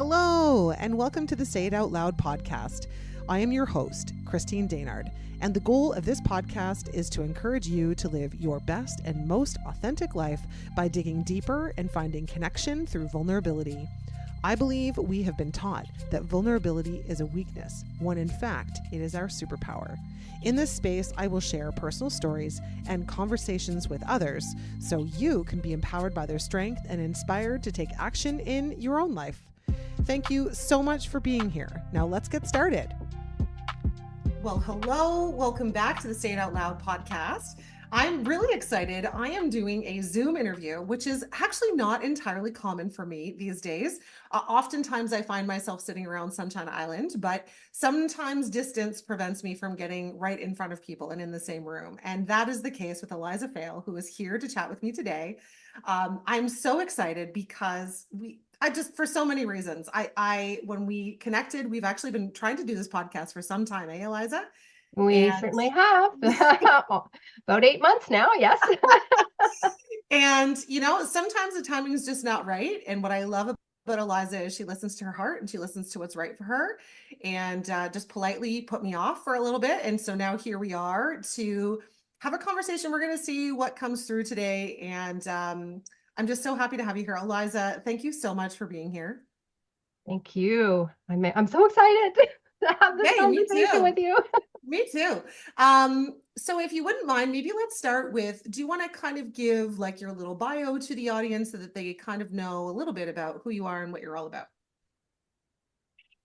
Hello, and welcome to the Say It Out Loud podcast. I am your host, Christine Daynard, and the goal of this podcast is to encourage you to live your best and most authentic life by digging deeper and finding connection through vulnerability. I believe we have been taught that vulnerability is a weakness, when in fact it is our superpower. In this space, I will share personal stories and conversations with others so you can be empowered by their strength and inspired to take action in your own life. Thank you so much for being here. Now let's get started. Well, hello. Welcome back to the Say It Out Loud podcast. I'm really excited. I am doing a Zoom interview, which is actually not entirely common for me these days. Oftentimes I find myself sitting around Sunshine Island, but sometimes distance prevents me from getting right in front of people and in the same room. And that is the case with Eliza Fayle, who is here to chat with me today. I'm so excited because I just, for so many reasons, when we connected, we've actually been trying to do this podcast for some time, Eliza? We certainly have. About 8 months now, yes. And, sometimes the timing is just not right. And what I love about Eliza is she listens to her heart and she listens to what's right for her and just politely put me off for a little bit. And so now here we are to have a conversation. We're going to see what comes through today. And I'm just so happy to have you here. Eliza, thank you so much for being here. Thank you. I'm so excited to have this conversation with you. Me too. So if you wouldn't mind, maybe let's start with, do you want to kind of give like your little bio to the audience so that they kind of know a little bit about who you are and what you're all about?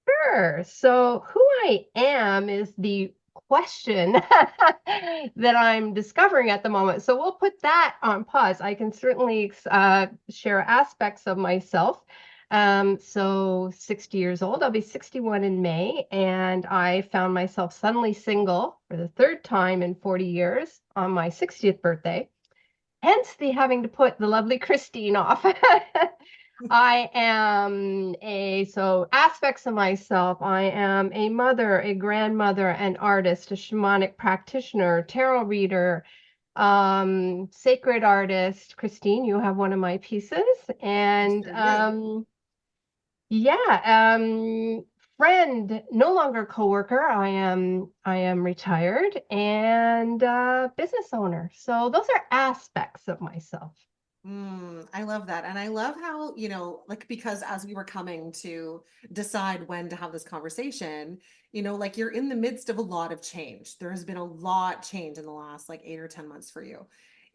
Sure. So who I am is the question that I'm discovering at the moment. So we'll put that on pause. I can certainly share aspects of myself. So 60 years old, I'll be 61 in May, and I found myself suddenly single for the third time in 40 years on my 60th birthday, hence the having to put the lovely Christine off. I am so aspects of myself, I am a mother, a grandmother, an artist, a shamanic practitioner, tarot reader, sacred artist. Christine, you have one of my pieces, and friend, no longer coworker. I am retired and business owner. So those are aspects of myself. I love that. And I love how, because as we were coming to decide when to have this conversation, you're in the midst of a lot of change. There has been a lot change in the last 8 or 10 months for you.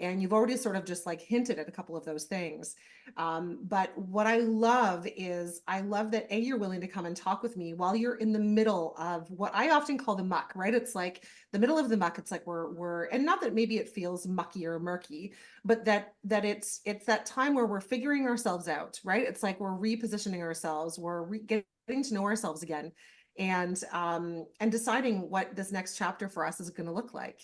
And you've already sort of just hinted at a couple of those things. But what I love is that you're willing to come and talk with me while you're in the middle of what I often call the muck, right? It's like the middle of the muck. It's like we're and not that maybe it feels mucky or murky, but that it's that time where we're figuring ourselves out, right? It's like we're repositioning ourselves, getting to know ourselves again, and deciding what this next chapter for us is going to look like.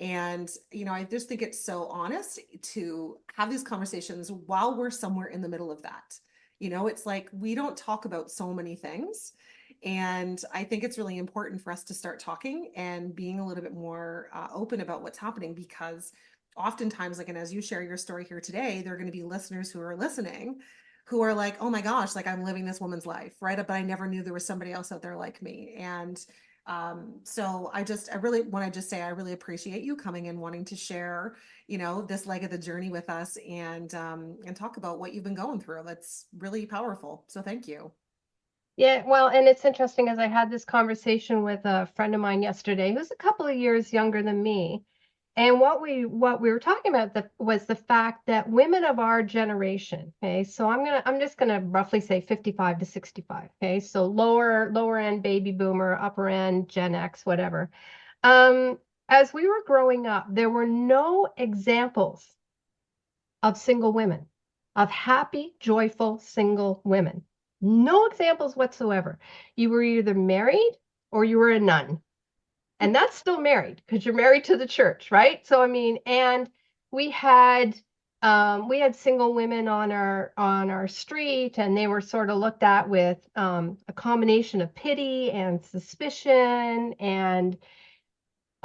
And, I just think it's so honest to have these conversations while we're somewhere in the middle of that. It's like we don't talk about so many things. And I think it's really important for us to start talking and being a little bit more open about what's happening, because oftentimes, and as you share your story here today, there are going to be listeners who are listening who are like, oh my gosh, I'm living this woman's life, right? But I never knew there was somebody else out there like me. And so I really want to just say I really appreciate you coming and wanting to share, this leg of the journey with us and talk about what you've been going through. That's really powerful. So thank you. Yeah, well, and it's interesting, as I had this conversation with a friend of mine yesterday who's a couple of years younger than me. And what we were talking about was the fact that women of our generation, okay, so I'm just gonna roughly say 55 to 65, okay, so lower end baby boomer, upper end Gen X, whatever. As we were growing up, there were no examples of single women, of happy, joyful single women. No examples whatsoever. You were either married or you were a nun. And that's still married because you're married to the church, right? So and we had single women on our street, and they were sort of looked at with a combination of pity and suspicion and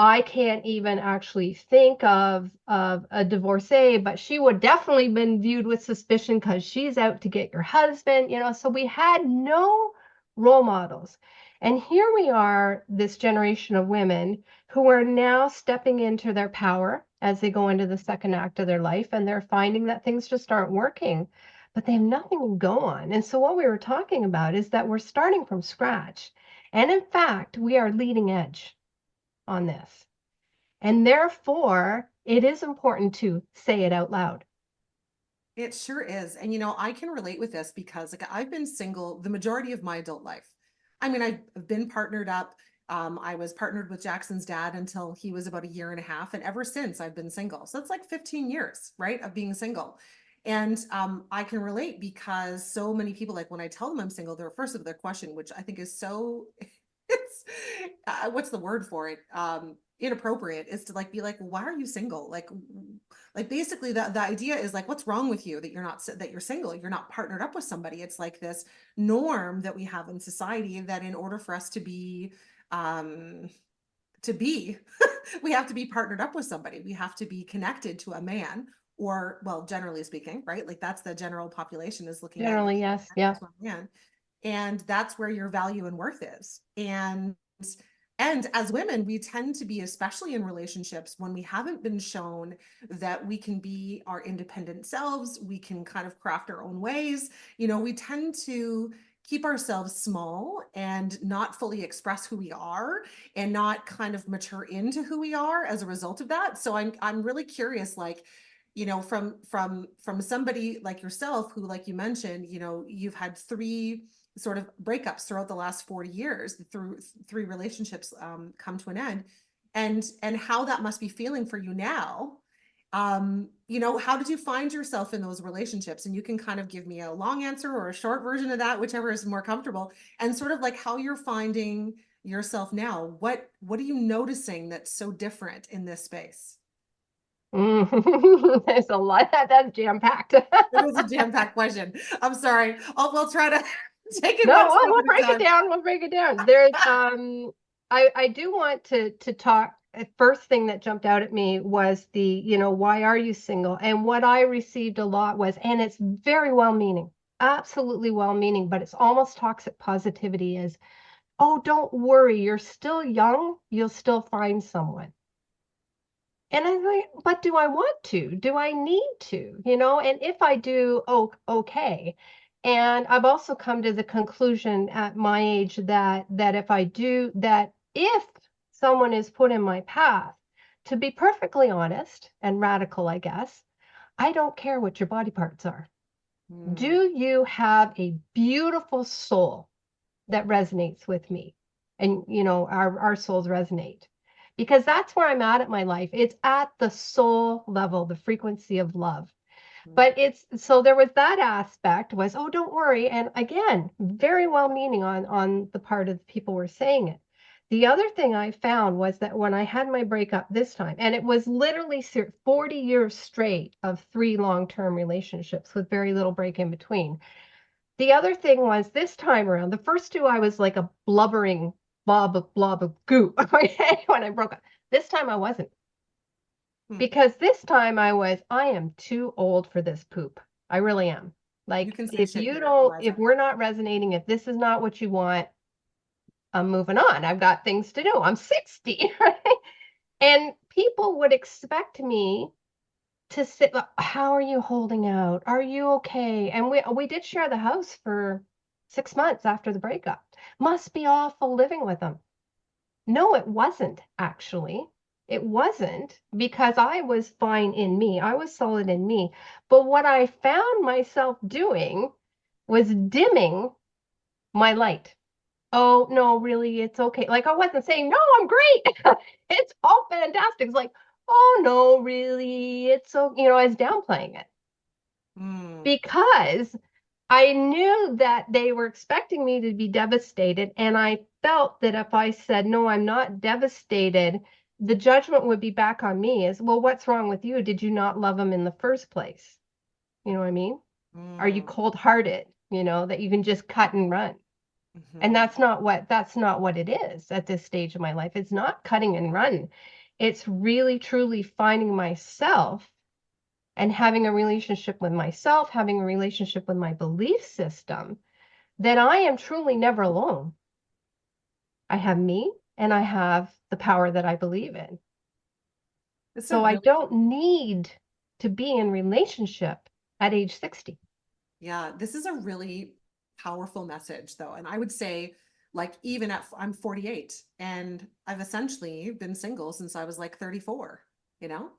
I can't even actually think of a divorcee, but she would definitely been viewed with suspicion because she's out to get your husband, you know. So we had no role models. And here we are, this generation of women who are now stepping into their power as they go into the second act of their life, and they're finding that things just aren't working, but they have nothing to go on. And so what we were talking about is that we're starting from scratch. And in fact, we are leading edge on this. And therefore, it is important to say it out loud. It sure is. And I can relate with this because like I've been single the majority of my adult life. I mean, I've been partnered up. I was partnered with Jackson's dad until he was about a year and a half. And ever since I've been single. So that's like 15 years, right, of being single. And I can relate because so many people, like when I tell them I'm single, they're first of their question, which I think is so, it's, what's the word for it? Inappropriate, is to like be like, well, why are you single? Like basically the idea is like, what's wrong with you that you're not, that you're single, you're not partnered up with somebody. It's like this norm that we have in society that in order for us um to be we have to be partnered up with somebody, we have to be connected to a man, or well, generally speaking, right, like that's the general population is looking at you Generally, being yes. Yeah. connected to a man, and that's where your value and worth is. And as women, we tend to be, especially in relationships, when we haven't been shown that we can be our independent selves, we can kind of craft our own ways, we tend to keep ourselves small and not fully express who we are and not kind of mature into who we are as a result of that. So I'm really curious, like, from somebody like yourself who, like you mentioned, you've had three sort of breakups throughout the last 40 years, through three relationships come to an end, and how that must be feeling for you now. How did you find yourself in those relationships? And you can kind of give me a long answer or a short version of that, whichever is more comfortable, and sort of like how you're finding yourself now. What are you noticing that's so different in this space? There's a lot that's jam-packed. It is a jam-packed question. I'm sorry. We'll try to take it No, one step we'll at a break it time. down. We'll break it down. There's I do want to talk. First thing that jumped out at me was why are you single? And what I received a lot was, and it's very well-meaning, absolutely well-meaning, but it's almost toxic positivity is, oh, don't worry, you're still young, you'll still find someone. And I'm like, but do I want to? Do I need to? And if I do, oh, okay. And I've also come to the conclusion at my age that if I do that, if someone is put in my path, to be perfectly honest and radical, I guess, I don't care what your body parts are. Hmm. Do you have a beautiful soul that resonates with me? And our souls resonate, because that's where I'm at my life. It's at the soul level, the frequency of love. But it's so there was that aspect was, oh, don't worry. And again, very well meaning on the part of the people who were saying it. The other thing I found was that when I had my breakup this time, and it was literally 40 years straight of three long-term relationships with very little break in between. The other thing was this time around, the first two, I was like a blubbering blob of goo when I broke up. This time I wasn't, Hmm. because this time I am too old for this poop. I really am. You Like, can say if shit you here, don't, if Eliza. we're not resonating, if this is not what you want, I'm moving on. I've got things to do. I'm 60, right? And people would expect me to sit, like, how are you holding out? Are you okay? And we did share the house for 6 months after the breakup. Must be awful living with them. No, it wasn't actually. It wasn't, because I was fine in me. I was solid in me. But what I found myself doing was dimming my light. Oh, no, really, it's okay. Like, I wasn't saying, no, I'm great. It's all fantastic. It's like, oh, no, really, it's so, I was downplaying it Hmm. because I knew that they were expecting me to be devastated. And I felt that if I said, no, I'm not devastated, the judgment would be back on me as, well, what's wrong with you? Did you not love him in the first place? You know what I mean? Are you Hmm. cold hearted, that you can just cut and run? And Mhm. that's not what it is at this stage of my life. It's not cutting and run. It's really truly finding myself and having a relationship with myself, having a relationship with my belief system, that I am truly never alone. I have me and I have the power that I believe in. It's a So I really, don't need to be in relationship at age 60. yeah, this is a really powerful message though. And I would say, like, even at, I'm 48 and I've essentially been single since I was like 34, you know?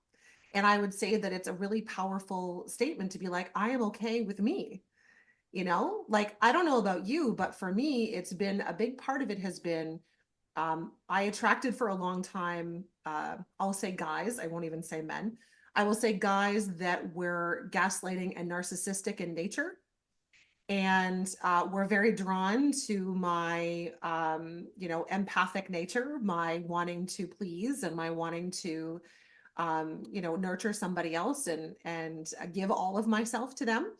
And I would say that it's a really powerful statement to be like, I am okay with me, you know? Like, I don't know about you, but for me, it's been a big part of it has been I attracted for a long time, I'll say guys, I won't even say men. I will say guys that were gaslighting and narcissistic in nature. And were very drawn to my, empathic nature, my wanting to please and my wanting to, nurture somebody else and give all of myself to them.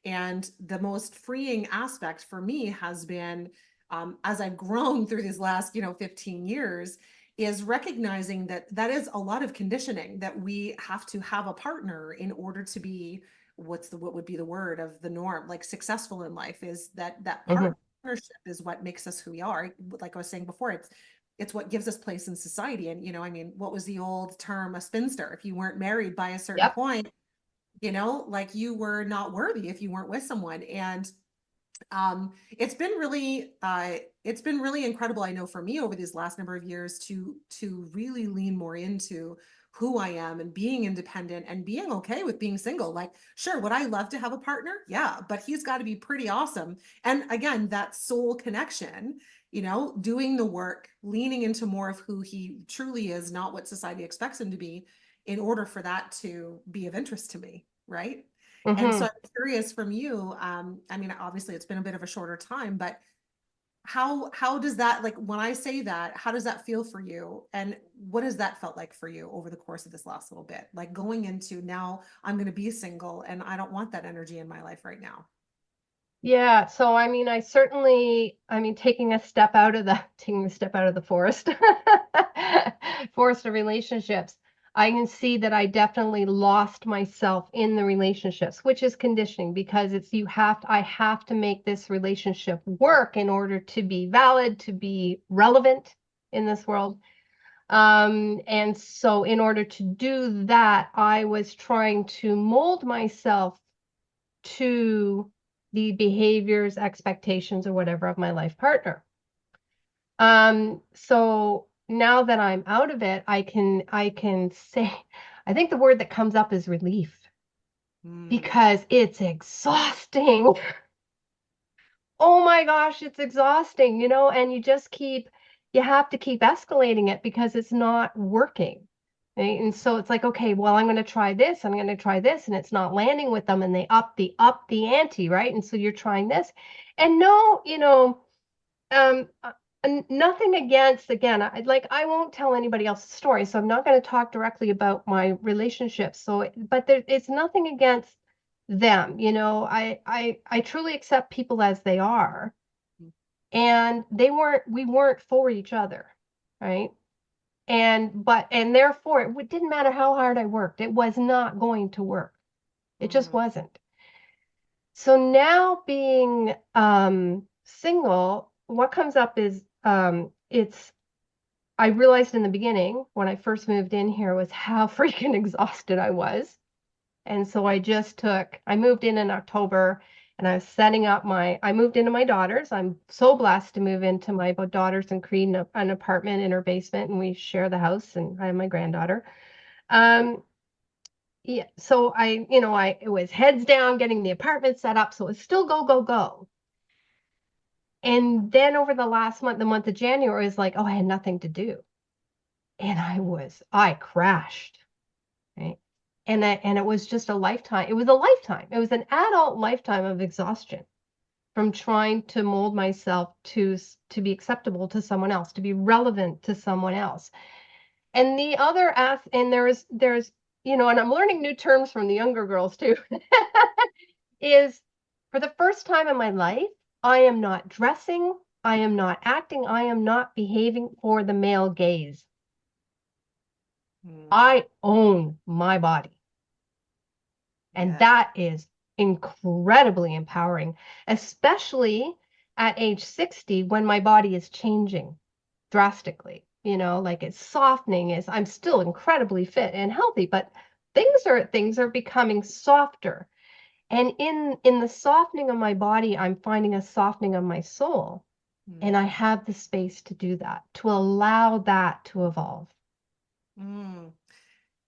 And the most freeing aspect for me has been, as I've grown through these last, 15 years, is recognizing that that is a lot of conditioning, that we have to have a partner in order to be what would be the word of the norm, like successful in life, is that Mhm. partnership is what makes us who we are. Like I was saying before, it's what gives us place in society. And, I mean, what was the old term, a spinster? If you weren't married by a certain Yep. point, like you were not worthy if you weren't with someone. And it's been really incredible, I know, for me over these last number of years to really lean more into who I am and being independent and being okay with being single. Like, sure, would I love to have a partner? Yeah, but he's got to be pretty awesome. And again, that soul connection, doing the work, leaning into more of who he truly is, not what society expects him to be, in order for that to be of interest to me, right? And so Mhm. I'm curious from you, I mean, obviously it's been a bit of a shorter time, but how does that, like, when I say that, how does that feel for you? And what has that felt like for you over the course of this last little bit? Like going into, now I'm going to be single and I don't want that energy in my life right now. Yeah, so I mean, I mean, taking a step out of the forest, forest of relationships, I can see that I definitely lost myself in the relationships, which is conditioning because I have to make this relationship work in order to be valid, to be relevant in this world. And so in order to do that, I was trying to mold myself to the behaviors, expectations, or whatever of my life partner. So now that I'm out of it, I can say, I think the word that comes up is relief Mm, because it's exhausting. Oh my gosh, it's exhausting, and you have to keep escalating it because it's not working. Right? And so it's like, okay, well, I'm going to try this, I'm going to try this, and it's not landing with them, and they up the ante, right? And so you're trying this, and no, nothing against, again, I won't tell anybody else's story, so I'm not going to talk directly about my relationships. So, but it's nothing against them, I truly accept people as they are, and we weren't for each other, right? And therefore it didn't matter how hard I worked, it was not going to work. It just mm, wasn't. So now being single, what comes up is it's I realized in the beginning when I first moved in here was how freaking exhausted I was. And so I moved in October, and I moved into my daughter's. I'm so blessed to move into my daughter's and create an apartment in her basement, and we share the house, and I have my granddaughter. Um, yeah, so it was heads down getting the apartment set up. So it's still go, go, go. And then over the last month, the month of January, it was like, oh, I had nothing to do. And I crashed. Right. And it was just a lifetime. It was a lifetime. It was an adult lifetime of exhaustion from trying to mold myself to be acceptable to someone else, to be relevant to someone else. And the other and there's and I'm learning new terms from the younger girls too, is for the first time in my life, I am not dressing I am not acting, I am not behaving for the male gaze. Mm, I own my body. And yes. that is incredibly empowering, especially at age 60 when my body is changing drastically. Like it's softening, is I'm still incredibly fit and healthy, but things are becoming softer. And in the softening of my body, I'm finding a softening of my soul. And I Mm, have the space to do that, to allow that to evolve. mm.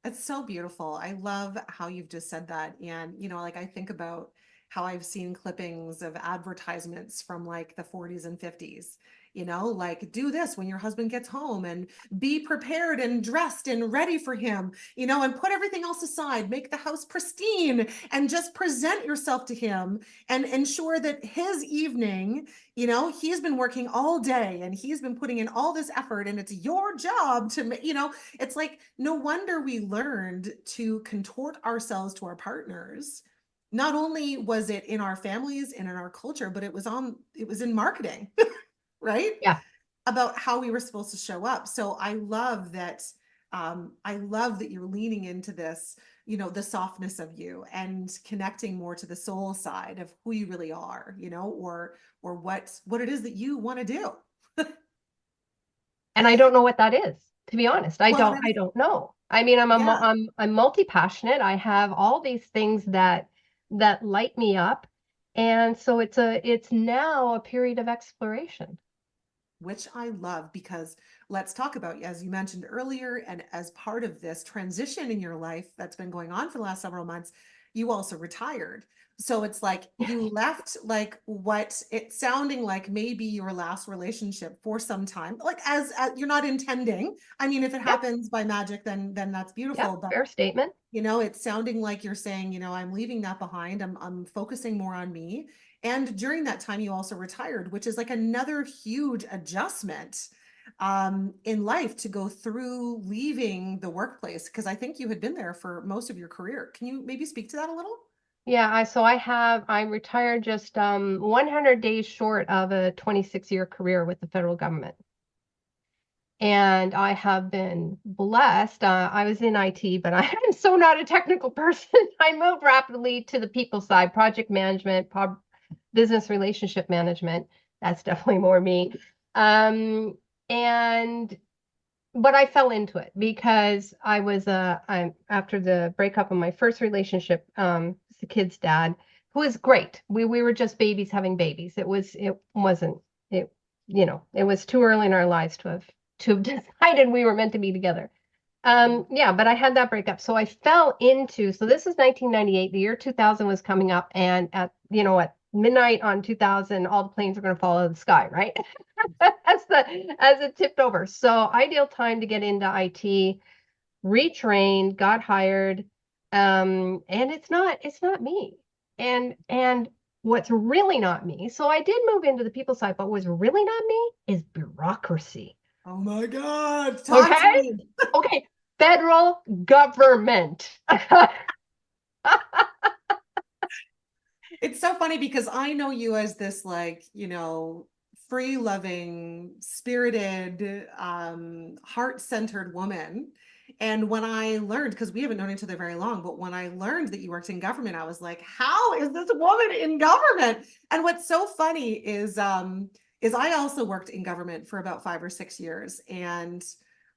It's so beautiful. I love how you've just said that. And, like I think about how I've seen clippings of advertisements from like the 40s and 50s, like do this when your husband gets home and be prepared and dressed and ready for him, and put everything else aside, make the house pristine and just present yourself to him and ensure that his evening, he's been working all day and he's been putting in all this effort and it's your job to, it's like, no wonder we learned to contort ourselves to our partners. Not only was it in our families and in our culture, but it was in marketing, right? Yeah. About how we were supposed to show up. So I love that you're leaning into this, the softness of you and connecting more to the soul side of who you really are, or what it is that you want to do. And I don't know what that is, to be honest. I Well, don't and I it's, don't know. I mean, yeah, I'm multi-passionate. I have all these things that light me up. And so it's now a period of exploration. which I love because let's talk about, as you mentioned earlier, and as part of this transition in your life that's been going on for the last several months, you also retired. So it's like you left like what it's sounding like maybe your last relationship for some time, like as you're not intending. I mean, if it Yep, happens by magic, then that's yep, beautiful. But fair statement. it's sounding like you're saying, I'm leaving that behind. I'm focusing more on me. And during that time, you also retired, which is like another huge adjustment in life to go through leaving the workplace. Because I think you had been there for most of your career. Can you maybe speak to that a little? Yeah, I retired just 100 days short of a 26-year career with the federal government. And I have been blessed. I was in IT, but I am so not a technical person. I moved rapidly to the people side, project management, business relationship management. That's definitely more me. Um, and but I fell into it because I'm after the breakup of my first relationship, the kid's dad, who was great. We were just babies having babies. It wasn't it it was too early in our lives to have decided we were meant to be together. Mm. Yeah, but I had that breakup. So I fell into, so this is 1998, the year 2000 was coming up, and at midnight on 2000, all the planes are going to fall out of the sky, right? As it tipped over. So ideal time to get into IT, retrained, got hired. And it's not me. And what's really not me. So I did move into the people side, but what's really not me is bureaucracy. Oh my God. Talk to Okay? me. Okay. Federal government. It's so funny because I know you as this like, free loving, spirited, heart-centered woman. And when I learned, because we haven't known each other very long, but when I learned that you worked in government, I was like, how is this woman in government? And what's so funny is I also worked in government for about 5 or 6 years and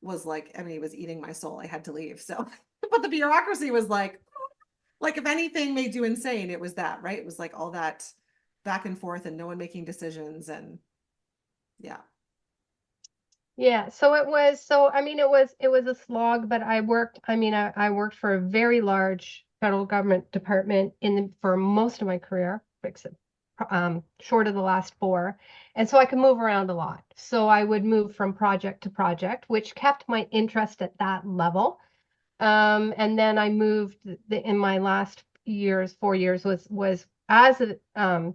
was like, I mean, it was eating my soul. I had to leave. So, but the bureaucracy was like if anything made you insane, it was that, right? It was like all that back and forth and no one making decisions and yeah. Yeah, I mean it was a slog, but I worked for a very large federal government department for most of my career, except short of the last four. And so I could move around a lot. So I would move from project to project, which kept my interest at that level. And then I moved in my last years, 4 years was as a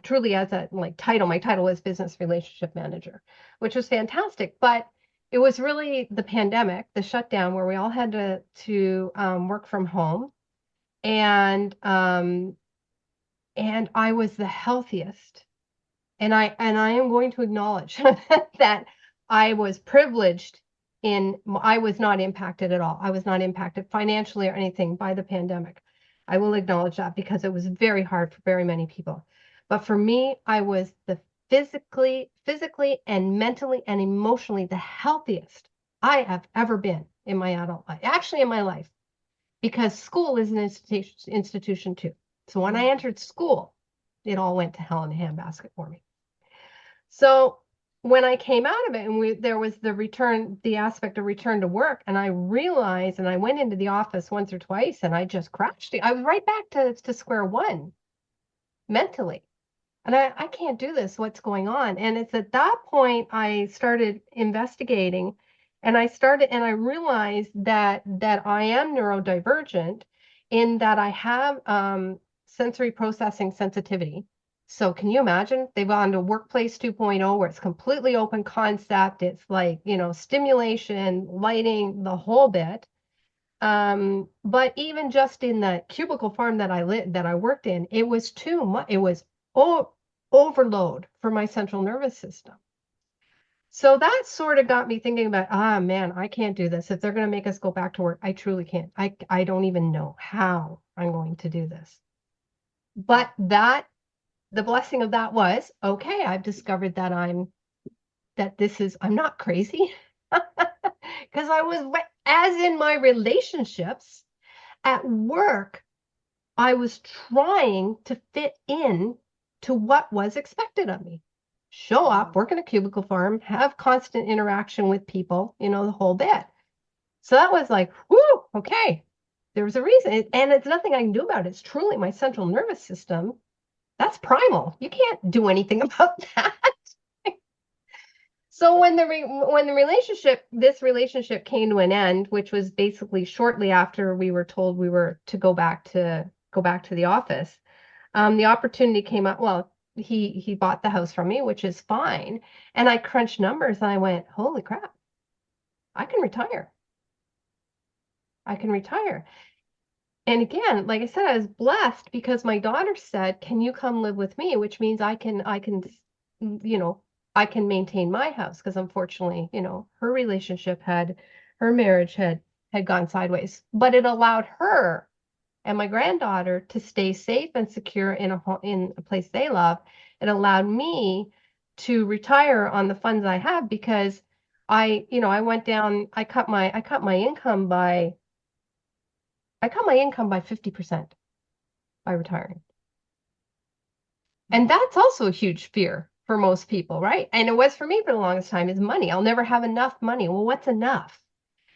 truly as a like title. My title was business relationship manager, which was fantastic. But it was really the pandemic, the shutdown, where we all had to work from home, and I was the healthiest And I am going to acknowledge that I was privileged I was not impacted at all. I was not impacted financially or anything by the pandemic. I will acknowledge that because it was very hard for very many people. But for me, I was the physically and mentally and emotionally the healthiest I have ever been in my adult life, actually in my life, because school is an institution too. So when I Mm. entered school, it all went to hell in a handbasket for me. So when I came out of it and there was the aspect of return to work, and I realized, and I went into the office once or twice and I just crashed. I was right back to square one mentally. And I can't do this. What's going on? And it's at that point I started investigating, and I realized that I am neurodivergent in that I have sensory processing sensitivity. So can you imagine? They've gone to Workplace 2.0 where it's completely open concept. It's like, stimulation, lighting, the whole bit. But even just in the cubicle farm that I worked in, it was too much. It was overload for my central nervous system. So that sort of got me thinking about, man, I can't do this. If they're going to make us go back to work, I truly can't. I don't even know how I'm going to do this. But the blessing of that was, okay, I've discovered that I'm not crazy. Because I was, as in my relationships at work, I was trying to fit in to what was expected of me. Show up, work in a cubicle farm, have constant interaction with people, the whole bit. So that was like, whoo, okay. There was a reason. And it's nothing I can do about it. It's truly my central nervous system. That's primal. You can't do anything about that. So when this relationship came to an end, which was basically shortly after we were told we were to go back to the office, the opportunity came up. Well, he bought the house from me, which is fine. And I crunched numbers and I went, holy crap, I can retire. I can retire. And again, like I said, I was blessed because my daughter said, "Can you come live with me?" Which means you know, I can maintain my house because unfortunately, her marriage had gone sideways. But it allowed her and my granddaughter to stay safe and secure in a place they love. It allowed me to retire on the funds I have because I went down, I cut my income by 50% by retiring. And that's also a huge fear for most people, right? And it was for me for the longest time is money. I'll never have enough money. Well, what's enough?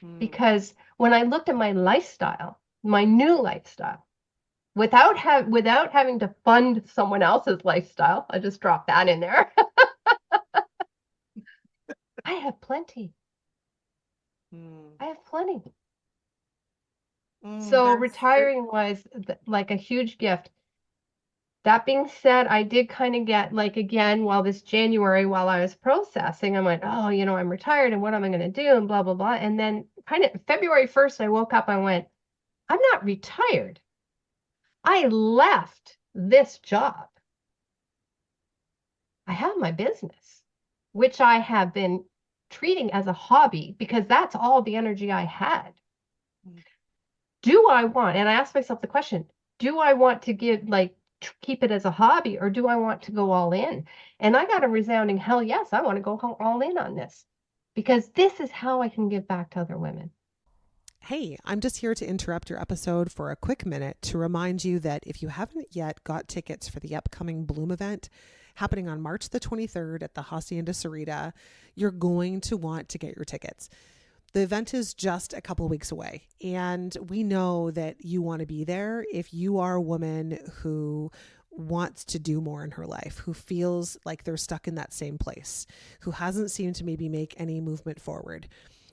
Mm. Because when I looked at my lifestyle, my new lifestyle, without having to fund someone else's lifestyle, I just dropped that in there. I have plenty. Mm. I have plenty. Mm. So That's it. retiring was like a huge gift. That being said, I did kind of get like again, this January, while I was processing, I went, oh, I'm retired and what am I going to do? And blah, blah, blah. And then kind of February 1st, I woke up, I went, I'm not retired. I left this job. I have my business, which I have been treating as a hobby because that's all the energy I had. Mm. Do I want, and I asked myself the question, do I want to keep it as a hobby or do I want to go all in? And I got a resounding hell yes, I want to go all in on this because this is how I can give back to other women. Hey, I'm just here to interrupt your episode for a quick minute to remind you that if you haven't yet got tickets for the upcoming Bloom event happening on March the 23rd at the Hacienda Sarita, you're going to want to get your tickets. The event is just a couple of weeks away, and we know that you want to be there if you are a woman who wants to do more in her life, who feels like they're stuck in that same place, who hasn't seemed to maybe make any movement forward.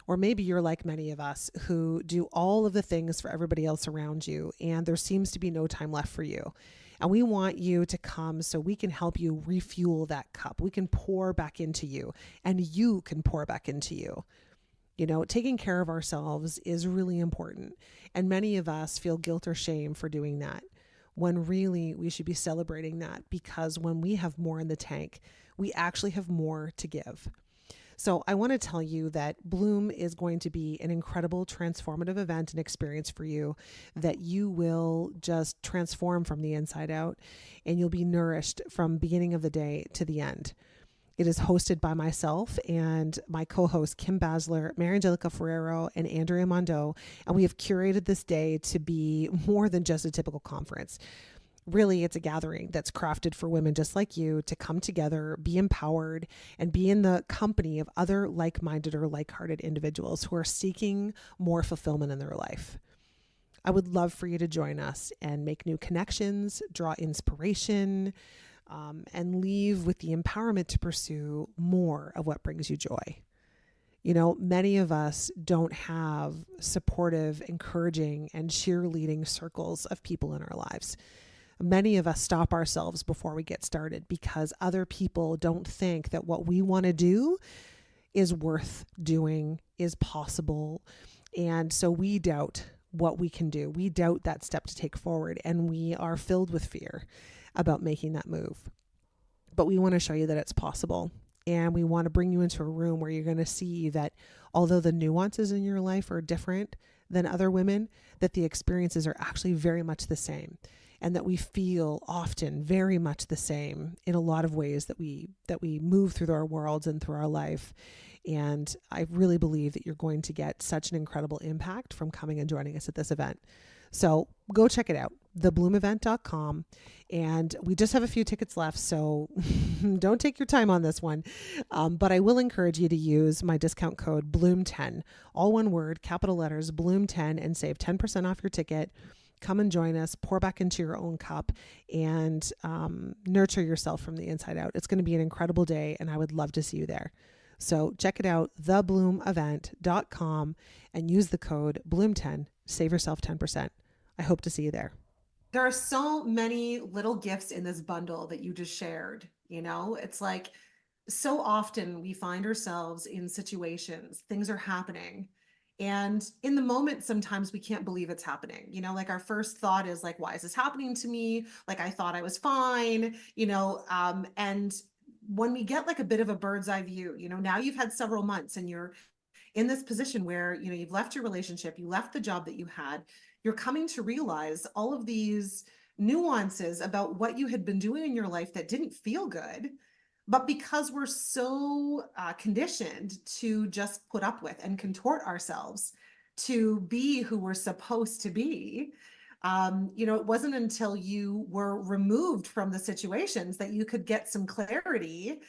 Or maybe you're like many of us who do all of the things for everybody else around you, and there seems to be no time left for you. And we want you to come so we can help you refuel that cup. We can pour back into you, and you can pour back into you. Taking care of ourselves is really important. And many of us feel guilt or shame for doing that. when really we should be celebrating that, because when we have more in the tank, we actually have more to give. So I want to tell you that Bloom is going to be an incredible transformative event and experience for you, that you will just transform from the inside out, and you'll be nourished from beginning of the day to the end. It is hosted by myself and my co-hosts Kim Basler, Mary Angelica Ferrero, and Andrea Mondo, and we have curated this day to be more than just a typical conference. Really, it's a gathering that's crafted for women just like you to come together, be empowered, and be in the company of other like-minded or like-hearted individuals who are seeking more fulfillment in their life. I would love for you to join us and make new connections, draw inspiration, and leave with the empowerment to pursue more of what brings you joy. You know, many of us don't have supportive, encouraging, and cheerleading circles of people in our lives. Many of us stop ourselves before we get started because other people don't think that what we want to do is worth doing, is possible. And so we doubt what we can do. We doubt that step to take forward, and we are filled with fear about making that move. But we want to show you that it's possible. And we want to bring you into a room where you're going to see that although the nuances in your life are different than other women, that the experiences are actually very much the same. And that we feel often very much the same in a lot of ways that we move through our worlds and through our life. And I really believe that you're going to get such an incredible impact from coming and joining us at this event. So go check it out, thebloomevent.com. And we just have a few tickets left, so don't take your time on this one. But I will encourage you to use my discount code BLOOM10, all one word, capital letters, BLOOM10, and save 10% off your ticket. Come and join us, pour back into your own cup, and nurture yourself from the inside out. It's going to be an incredible day, and I would love to see you there. So check it out, thebloomevent.com, and use the code BLOOM10. Save yourself 10%. I hope to see you there. There are so many little gifts in this bundle that you just shared. You know, it's like so often we find ourselves in situations, things are happening. And in the moment, sometimes we can't believe it's happening. You know, like our first thought is like, why is this happening to me? Like, I thought I was fine, you know, and when we get like a bit of a bird's eye view, you know, now you've had several months and you're in this position where, you know, you've left your relationship, you left the job that you had, you're coming to realize all of these nuances about what you had been doing in your life that didn't feel good. But because we're so conditioned to just put up with and contort ourselves to be who we're supposed to be, you know, it wasn't until you were removed from the situations that you could get some clarity.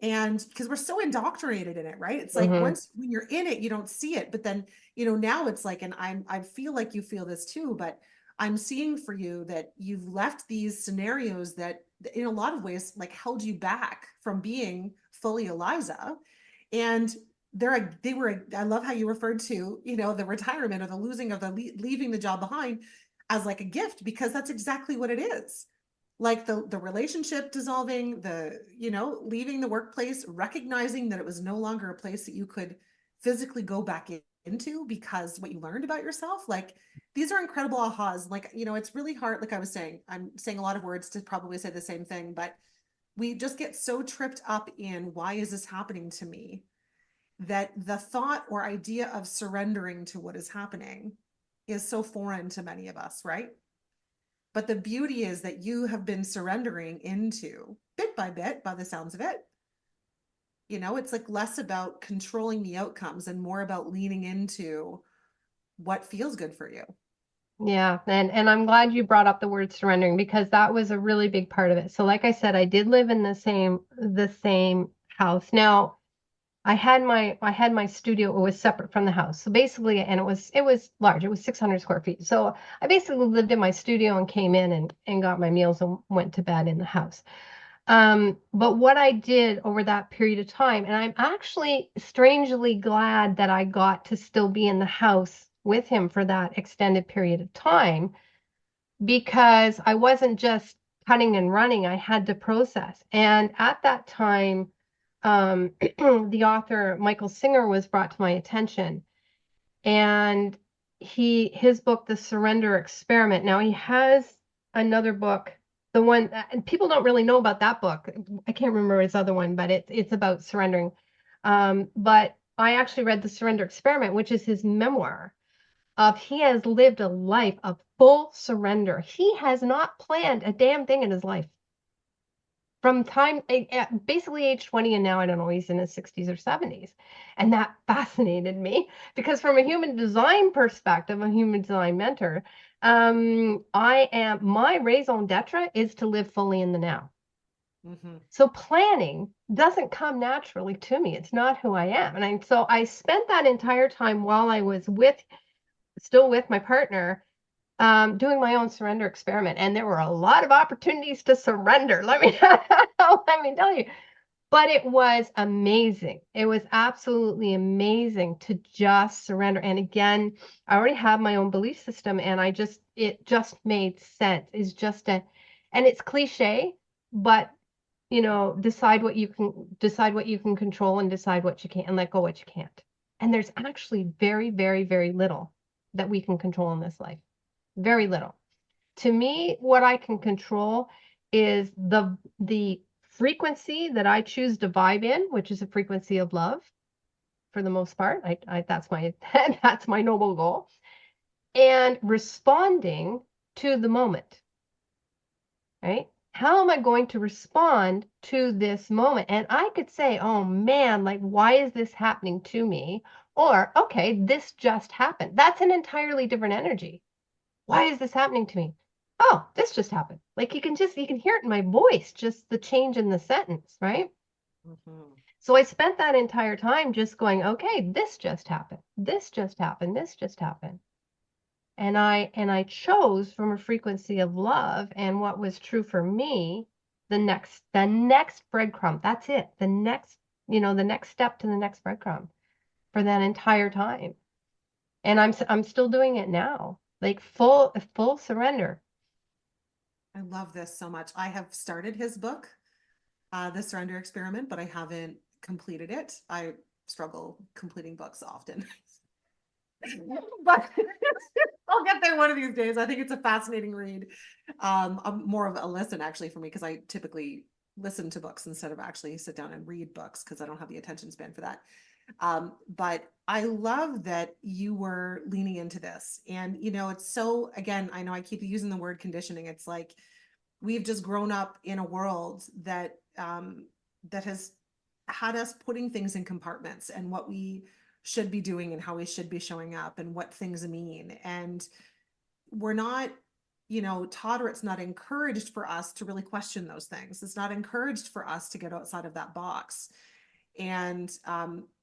And because we're so indoctrinated in it, right? It's like once when you're in it, you don't see it. But then, you know, now it's like, and I feel like you feel this too, but I'm seeing for you that you've left these scenarios that in a lot of ways like held you back from being fully Eliza. And they were, I love how you referred to, you know, the retirement or the losing of the leaving the job behind as like a gift, because that's exactly what it is. Like the relationship dissolving, the, you know, leaving the workplace, recognizing that it was no longer a place that you could physically go back into because what you learned about yourself, like these are incredible ahas. Like, you know, it's really hard. Like I was saying, I'm saying a lot of words to probably say the same thing, but we just get so tripped up in why is this happening to me, that the thought or idea of surrendering to what is happening is so foreign to many of us, right? But the beauty is that you have been surrendering into bit by the sounds of it. You know, it's like less about controlling the outcomes and more about leaning into what feels good for you. Yeah, and I'm glad you brought up the word surrendering, because that was a really big part of it. So like I said, I did live in the same house. Now, I had my studio, it was separate from the house. So basically, and it was large. It was 600 square feet. So I basically lived in my studio and came in and got my meals and went to bed in the house. But what I did over that period of time, and I'm actually strangely glad that I got to still be in the house with him for that extended period of time, because I wasn't just cutting and running. I had to process. And at that time, the author Michael Singer was brought to my attention, and his book, The Surrender Experiment. Now he has another book, the one and people don't really know about that book. I can't remember his other one, but it's about surrendering. But I actually read The Surrender Experiment, which is his memoir of he has lived a life of full surrender. He has not planned a damn thing in his life. From time, basically age 20, and now I don't know, he's in his 60s or 70s. And that fascinated me because from a human design perspective, a human design mentor, my raison d'etre is to live fully in the now. Mm-hmm. So planning doesn't come naturally to me. It's not who I am. And so I spent that entire time while I was still with my partner, doing my own surrender experiment. And there were a lot of opportunities to surrender. Let me tell you. But it was amazing. It was absolutely amazing to just surrender. And again, I already have my own belief system, and it just made sense. And it's cliche, but decide what you can control and decide what you can't and let go what you can't. And there's actually very, very, very little that we can control in this life. Very little. To me, what I can control is the frequency that I choose to vibe in, which is a frequency of love for the most part. That's my that's my noble goal. And responding to the moment. Right? How am I going to respond to this moment? And I could say, oh man, like, why is this happening to me? Or, okay, this just happened. That's an entirely different energy. Why is this happening to me? Oh, this just happened. Like you can hear it in my voice, just the change in the sentence, right? Mm-hmm. So I spent that entire time just going, okay, this just happened. This just happened. This just happened. And I chose from a frequency of love and what was true for me, the next breadcrumb. That's it. The next step to the next breadcrumb for that entire time. And I'm still doing it now. Like full surrender. I love this so much. I have started his book, The Surrender Experiment, but I haven't completed it. I struggle completing books often. But I'll get there one of these days. I think it's a fascinating read. More of a listen actually for me because I typically listen to books instead of actually sit down and read books because I don't have the attention span for that. But I love that you were leaning into this. And, it's so, again, I know I keep using the word conditioning. It's like we've just grown up in a world that has had us putting things in compartments and what we should be doing and how we should be showing up and what things mean. And we're not, taught, or it's not encouraged for us to really question those things. It's not encouraged for us to get outside of that box. And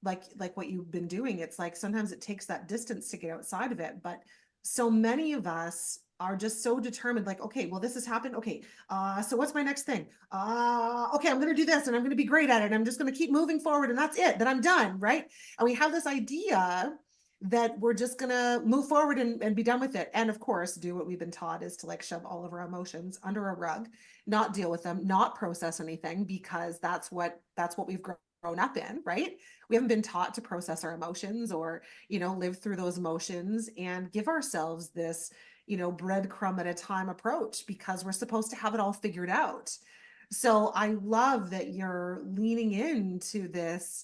like what you've been doing, it's like sometimes it takes that distance to get outside of it. But so many of us are just so determined, like, okay, well, this has happened. Okay, so what's my next thing? Okay, I'm going to do this and I'm going to be great at it. And I'm just going to keep moving forward and that's it, that I'm done, right? And we have this idea that we're just going to move forward and be done with it. And of course, do what we've been taught is to like shove all of our emotions under a rug, not deal with them, not process anything, because that's what we've grown up in, right? We haven't been taught to process our emotions or, live through those emotions and give ourselves this, breadcrumb at a time approach because we're supposed to have it all figured out. So I love that you're leaning into this,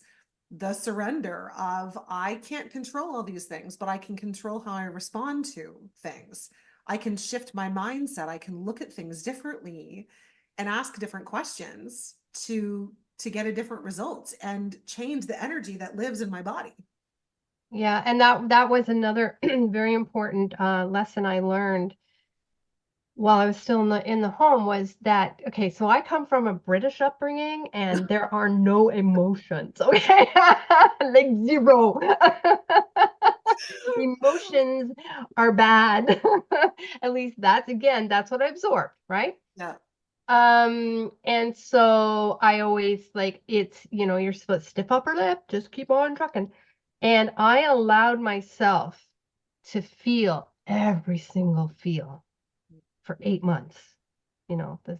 the surrender of I can't control all these things, but I can control how I respond to things. I can shift my mindset. I can look at things differently and ask different questions to get a different result and change the energy that lives in my body. Yeah, and that was another very important lesson I learned while I was still in the home was that, okay, so I come from a British upbringing and there are no emotions, okay? Like zero. Emotions are bad. At least that's what I absorbed, right? Yeah. And so I always like it's, you're supposed to stiff upper lip, just keep on trucking. And I allowed myself to feel every single feel for 8 months, this,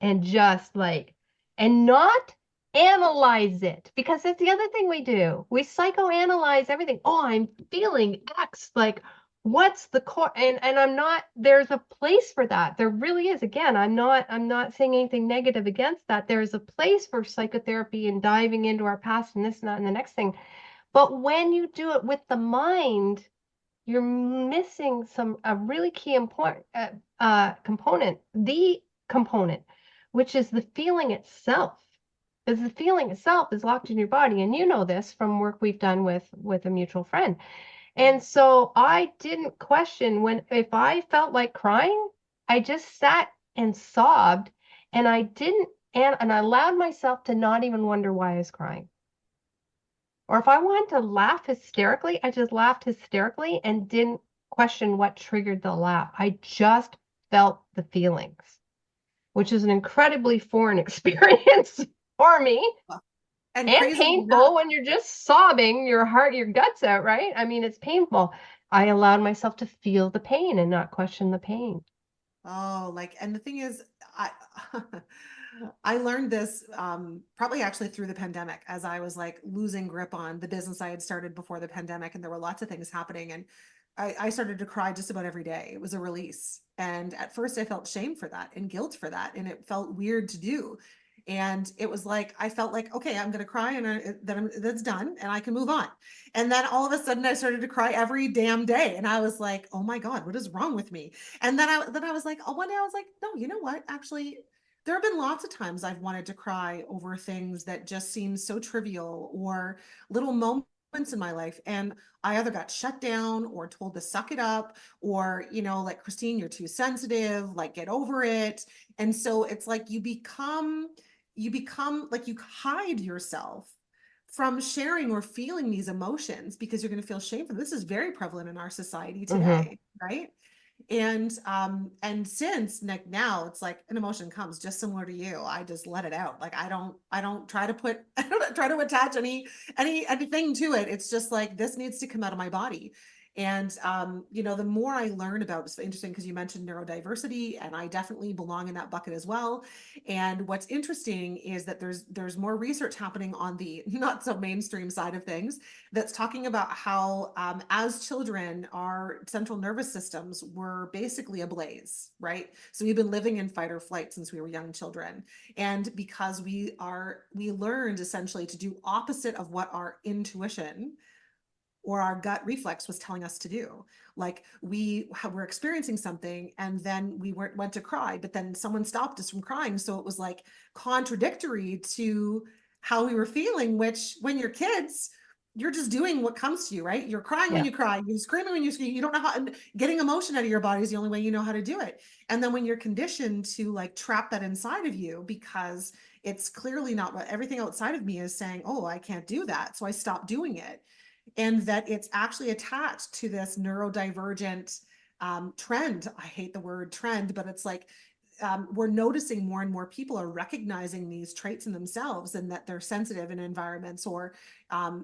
and just like, and not analyze it because that's the other thing we do. We psychoanalyze everything. Oh, I'm feeling X. Like, what's the core? And I'm not, there's a place for that. There really is. Again, I'm not saying anything negative against that. There's a place for psychotherapy and diving into our past and this and that and the next thing. But when you do it with the mind, you're missing a really key important component, the component, which is the feeling itself. Because the feeling itself is locked in your body, and you know this from work we've done with a mutual friend. And so I didn't question if I felt like crying, I just sat and sobbed, and I didn't, and I allowed myself to not even wonder why I was crying. Or if I wanted to laugh hysterically, I just laughed hysterically and didn't question what triggered the laugh. I just felt the feelings, which is an incredibly foreign experience for me. And painful when you're just sobbing your guts out, right? I mean, it's painful. I allowed myself to feel the pain and not question the pain. Oh, and the thing is, I I learned this probably actually through the pandemic, as I was like losing grip on the business I had started before the pandemic, and there were lots of things happening, and I started to cry just about every day. It was a release. And at first I felt shame for that and guilt for that, and it felt weird to do. And it was like, I felt like, okay, I'm going to cry, and then that's done and I can move on. And then all of a sudden I started to cry every damn day. And I was like, oh my God, what is wrong with me? And then I was like, oh, one day I was like, no, you know what? Actually, there have been lots of times I've wanted to cry over things that just seem so trivial, or little moments in my life, and I either got shut down or told to suck it up, or, like, Christine, you're too sensitive, like, get over it. And so it's like you become like, you hide yourself from sharing or feeling these emotions because you're going to feel shameful. This is very prevalent in our society today, right? And since now it's like an emotion comes just similar to you, I just let it out. Like, I don't try to I don't try to attach anything to it. It's just like, this needs to come out of my body. And the more I learn about, it's interesting because you mentioned neurodiversity, and I definitely belong in that bucket as well. And what's interesting is that there's more research happening on the not so mainstream side of things, that's talking about how as children, our central nervous systems were basically ablaze, right? So we've been living in fight or flight since we were young children. And because we learned essentially to do opposite of what our intuition or our gut reflex was telling us to do. Like, we were experiencing something, and then we went to cry, but then someone stopped us from crying. So it was like contradictory to how we were feeling, which, when you're kids, you're just doing what comes to you, right? You're crying when you cry, you're screaming when you scream. You don't know how, and getting emotion out of your body is the only way you know how to do it. And then when you're conditioned to like trap that inside of you, because it's clearly not what everything outside of me is saying, oh, I can't do that, so I stop doing it. And that it's actually attached to this neurodivergent trend. I hate the word trend, but it's like, we're noticing more and more people are recognizing these traits in themselves, and that they're sensitive in environments, or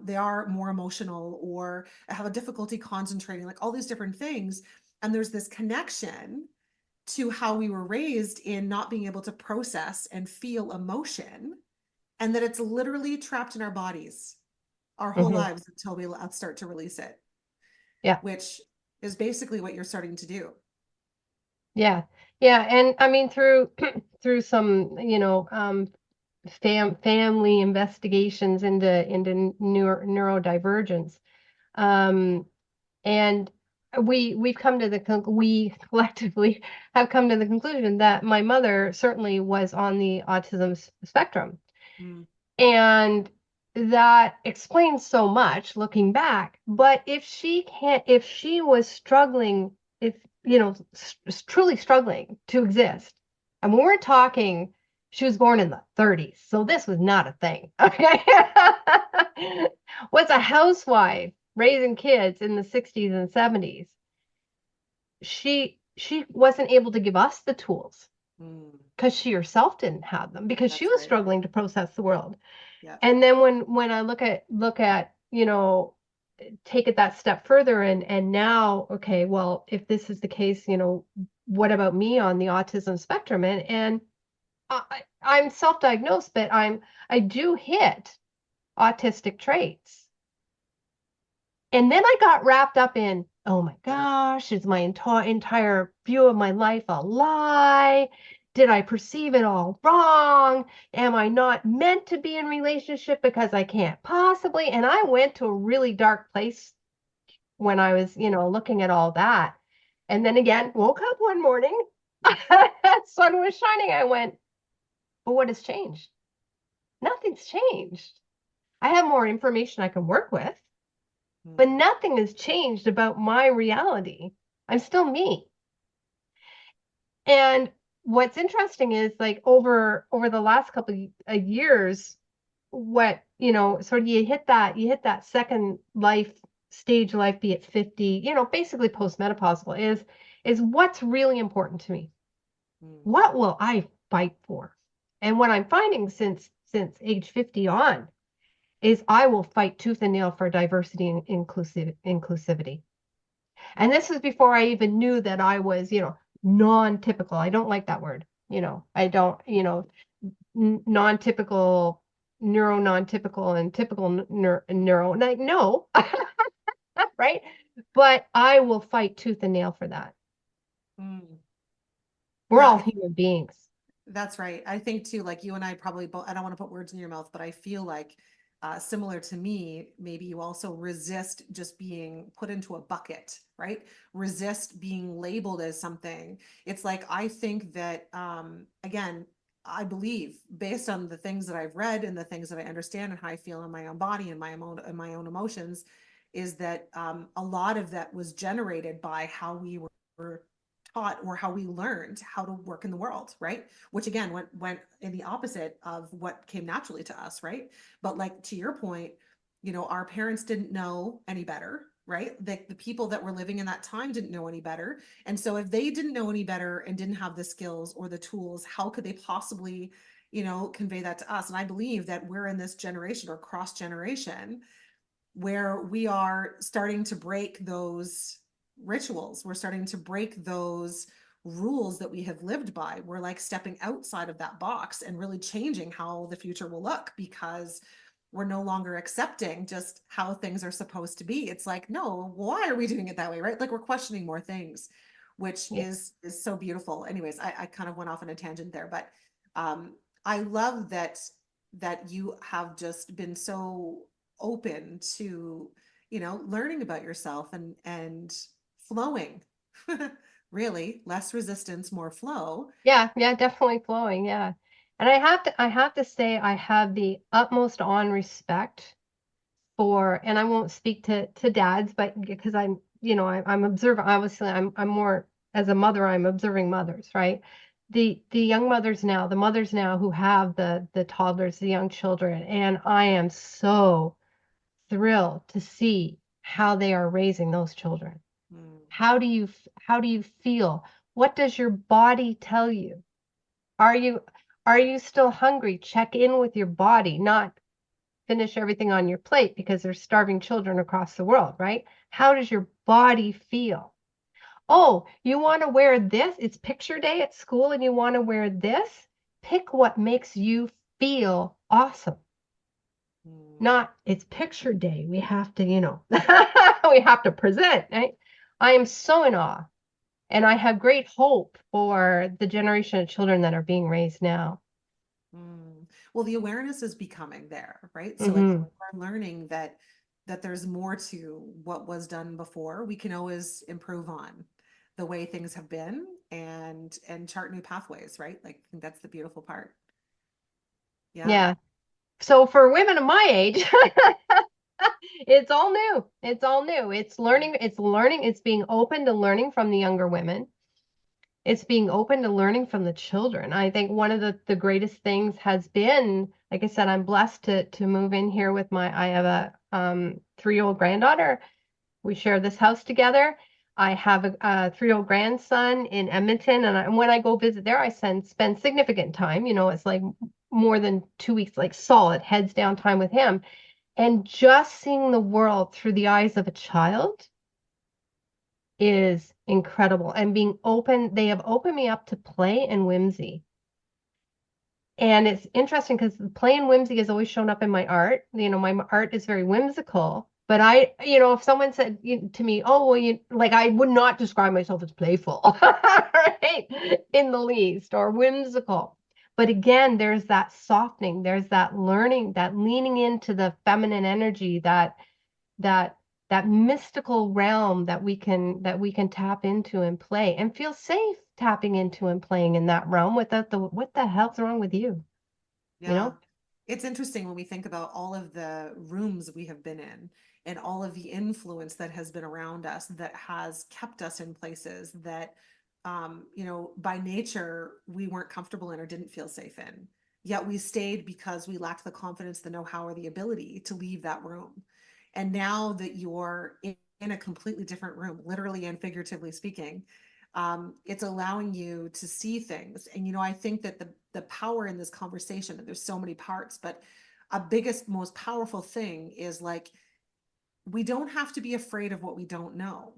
they are more emotional, or have a difficulty concentrating, like all these different things. And there's this connection to how we were raised in not being able to process and feel emotion, and that it's literally trapped in our bodies our whole lives until we start to release it. Yeah. Which is basically what you're starting to do. Yeah. Yeah. And I mean, through some, family investigations into neurodivergence. And we collectively have come to the conclusion that my mother certainly was on the autism spectrum. And that explains so much looking back. But if she was struggling, truly struggling to exist, and when we're talking, she was born in the 30s, so this was not a thing. Okay. Was a housewife raising kids in the 60s and 70s. She wasn't able to give us the tools because she herself didn't have them, because she was struggling to process the world. Yeah. And then when I look at take it that step further, and now, okay, well, if this is the case, what about me on the autism spectrum? And I'm self-diagnosed, but I do hit autistic traits. And then I got wrapped up in, oh my gosh, is my entire view of my life a lie? Did I perceive it all wrong? Am I not meant to be in relationship because I can't possibly? And I went to a really dark place when I was, looking at all that. And then again, woke up one morning, sun was shining. I went, well, what has changed? Nothing's changed. I have more information I can work with, but nothing has changed about my reality. I'm still me. And what's interesting is like over the last couple of years, what, sort of you hit that second stage life, be it 50, basically postmenopausal is what's really important to me. What will I fight for? And what I'm finding since age 50 on is I will fight tooth and nail for diversity and inclusivity. And this is before I even knew that I was, non-typical. I don't like that word. I don't, non-typical, non-typical, and typical neuro. Like, no, right? But I will fight tooth and nail for that. We're all human beings. That's right. I think too, like you and I probably both, I don't want to put words in your mouth, but I feel like similar to me, maybe you also resist just being put into a bucket, right? Resist being labeled as something. It's like, I think that, again, I believe based on the things that I've read and the things that I understand and how I feel in my own body and my own emotions, is that a lot of that was generated by how we were taught or how we learned how to work in the world, right? Which again went in the opposite of what came naturally to us, right? But like to your point, our parents didn't know any better, right? The people that were living in that time didn't know any better. And so if they didn't know any better and didn't have the skills or the tools, how could they possibly, convey that to us? And I believe that we're in this generation or cross generation where we are starting to break those rituals. We're starting to break those rules that we have lived by. We're like stepping outside of that box and really changing how the future will look, because we're no longer accepting just how things are supposed to be. It's like, no, why are we doing it that way, right? Like we're questioning more things, which is so beautiful. Anyways, I kind of went off on a tangent there, but I love that you have just been so open to learning about yourself and flowing. Really, less resistance, more flow. Yeah, definitely flowing. Yeah. And I have to say I have the utmost on respect for, and I won't speak to dads, but because I'm observing, obviously I'm more as a mother, I'm observing mothers, right? The young mothers now, the mothers now who have the toddlers, the young children, and I am so thrilled to see how they are raising those children. How do you feel? What does your body tell you? Are you still hungry? Check in with your body, not finish everything on your plate because there's starving children across the world, right? How does your body feel? Oh, you want to wear this? It's picture day at school and you want to wear this? Pick what makes you feel awesome. Not it's picture day. We have to, we have to present, right? I am so in awe. And I have great hope for the generation of children that are being raised now. Well, the awareness is becoming there, right? So like we're learning that there's more to what was done before. We can always improve on the way things have been and chart new pathways, right? Like I think that's the beautiful part. Yeah. So for women of my age, it's all new. It's all new. It's learning. It's being open to learning from the younger women. It's being open to learning from the children. I think one of the greatest things has been, like I said, I'm blessed to move in here with I have a 3-year-old granddaughter. We share this house together. I have a 3-year-old grandson in Edmonton, and when I go visit there, I spend significant time. It's like more than 2 weeks, like solid heads down time with him. And just seeing the world through the eyes of a child is incredible. And being open, they have opened me up to play and whimsy. And it's interesting because play and whimsy has always shown up in my art. My art is very whimsical, But if someone said to me, oh, well, like, I would not describe myself as playful, right? In the least, or whimsical. But again, there's that softening, there's that learning, that leaning into the feminine energy, that that mystical realm that we can tap into and play and feel safe tapping into and playing in that realm without the what the hell's wrong with you, you Yeah. know? It's interesting when we think about all of the rooms we have been in and all of the influence that has been around us that has kept us in places that, by nature, we weren't comfortable in or didn't feel safe in. Yet we stayed because we lacked the confidence, the know-how, or the ability to leave that room. And now that you're in a completely different room, literally and figuratively speaking, it's allowing you to see things. And I think that the power in this conversation, and there's so many parts, but a biggest, most powerful thing is like, we don't have to be afraid of what we don't know.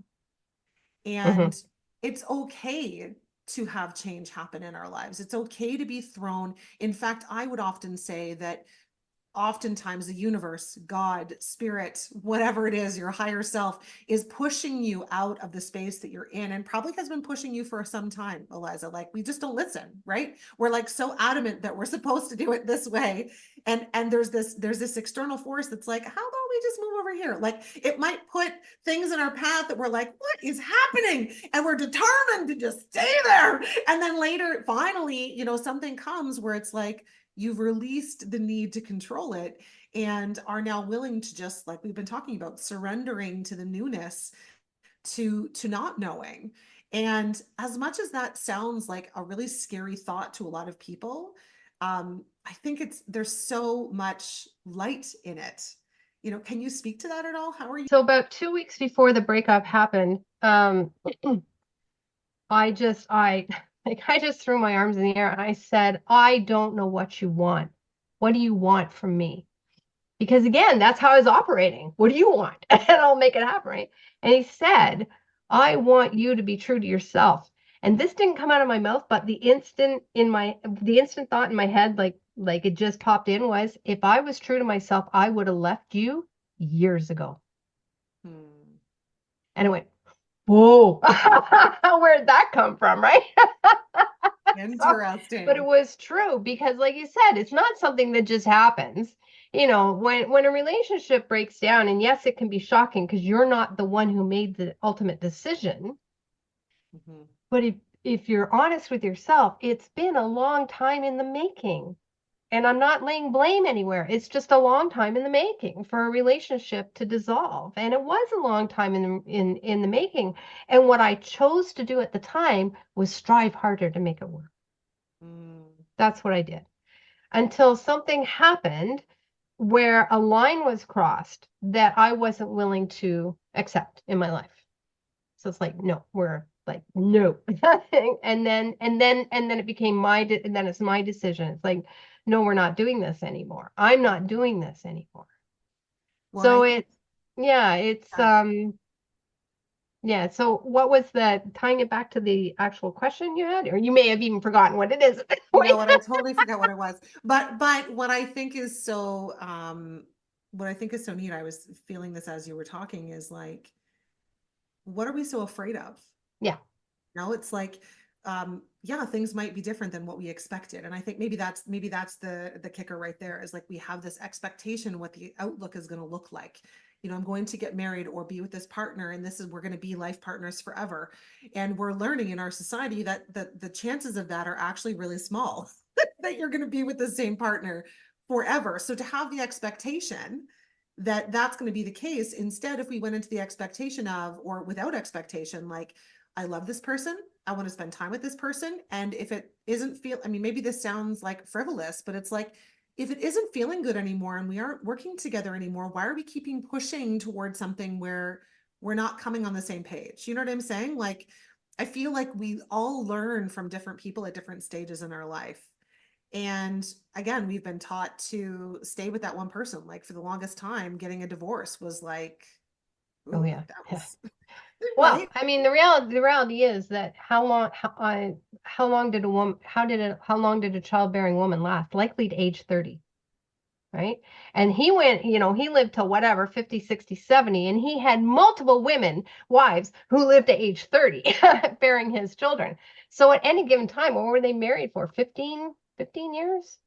Hmm. And it's okay to have change happen in our lives. It's okay to be thrown. In fact, I would often say that oftentimes the universe, God, spirit, whatever it is, your higher self is pushing you out of the space that you're in, and probably has been pushing you for some time, Eliza. Like, we just don't listen, right? We're like so adamant that we're supposed to do it this way. And there's this external force that's like, how about we just move over here? Like, it might put things in our path that we're like, what is happening? And we're determined to just stay there. And then later, finally, something comes where it's like, you've released the need to control it and are now willing to, just like we've been talking about, surrendering to the newness, to not knowing. And as much as that sounds like a really scary thought to a lot of people, I think there's so much light in it. Can you speak to that at all? How are you? So about 2 weeks before the breakup happened, I like, I just threw my arms in the air and I said, I don't know what you want. What do you want from me? Because again, that's how I was operating. What do you want? And I'll make it happen, right? And he said, I want you to be true to yourself. And this didn't come out of my mouth, but the instant thought in my head, like it just popped in, was, if I was true to myself, I would have left you years ago. Hmm. And I went, whoa, where'd that come from, right? So, but it Interesting. was true because, like you said, it's not something that just happens. When a relationship breaks down, and yes, it can be shocking because you're not the one who made the ultimate decision. Mhm. But if you're honest with yourself, it's been a long time in the making. And I'm not laying blame anywhere. It's just a long time in the making for a relationship to dissolve. And it was a long time in the making. And what I chose to do at the time was strive harder to make it work. Mm. That's what I did. Until something happened where a line was crossed that I wasn't willing to accept in my life. So it's like, no, we're like, no. And then it became and then it's my decision. It's like, no, we're not doing this anymore. I'm not doing this anymore. Well, I So think it's that, yeah. So what was tying it back to the actual question you had, or you may have even forgotten what it is at this you know point. what, I totally forgot what it was. But what I think is so neat, I was feeling this as you were talking, is like, what are we so afraid of? Yeah. Now it's like, yeah, things might be different than what we expected. And I think maybe that's the kicker right there, is like, we have this expectation what the outlook is going to look like. I'm going to get married or be with this partner, and we're going to be life partners forever. And we're learning in our society that the chances of that are actually really small, that you're going to be with the same partner forever. So to have the expectation that that's going to be the case, instead, if we went into the expectation of, or without expectation, like, I love this person, I want to spend time with this person. And if it isn't I mean, maybe this sounds like frivolous, but it's like, if it isn't feeling good anymore and we aren't working together anymore, why are we keeping pushing towards something where we're not coming on the same page? You know what I'm saying? Like, I feel like we all learn from different people at different stages in our life. And again, we've been taught to stay with that one person. Like, for the longest time, getting a divorce was like, Oh ooh, yeah. that Yeah. was Well, right. I mean, the reality is that how long did a childbearing woman last? Likely to age 30, right? And he went, you know, he lived till whatever, 50, 60, 70, and he had multiple wives, who lived to age 30, bearing his children. So at any given time, what were they married for? 15 years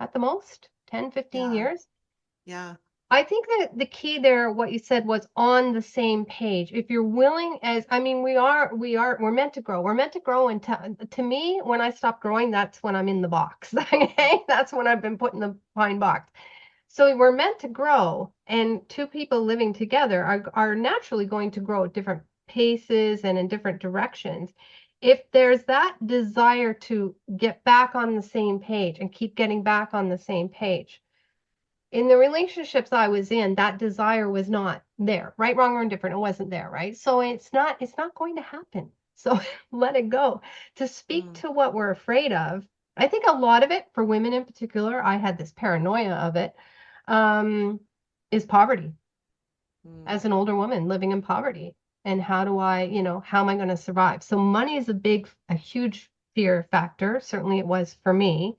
at the most? 10, 15 Yeah. years? Yeah. I think that the key there, what you said, was on the same page. If you're willing, I mean, we're meant to grow. We're meant to grow. And to me, when I stop growing, that's when I'm in the box. Okay? That's when I've been put in the pine box. So we're meant to grow, and two people living together are naturally going to grow at different paces and in different directions. If there's that desire to get back on the same page and keep getting back on the same page, in the relationships I was in, that desire was not there. Right, wrong, or indifferent, it wasn't there, right? So it's not going to happen. So let it go. To speak Mm. to what we're afraid of, I think a lot of it, for women in particular, I had this paranoia of it, is poverty. Mm. As an older woman living in poverty, and how do I, you know, how am I going to survive? So money is a huge fear factor. Certainly it was for me.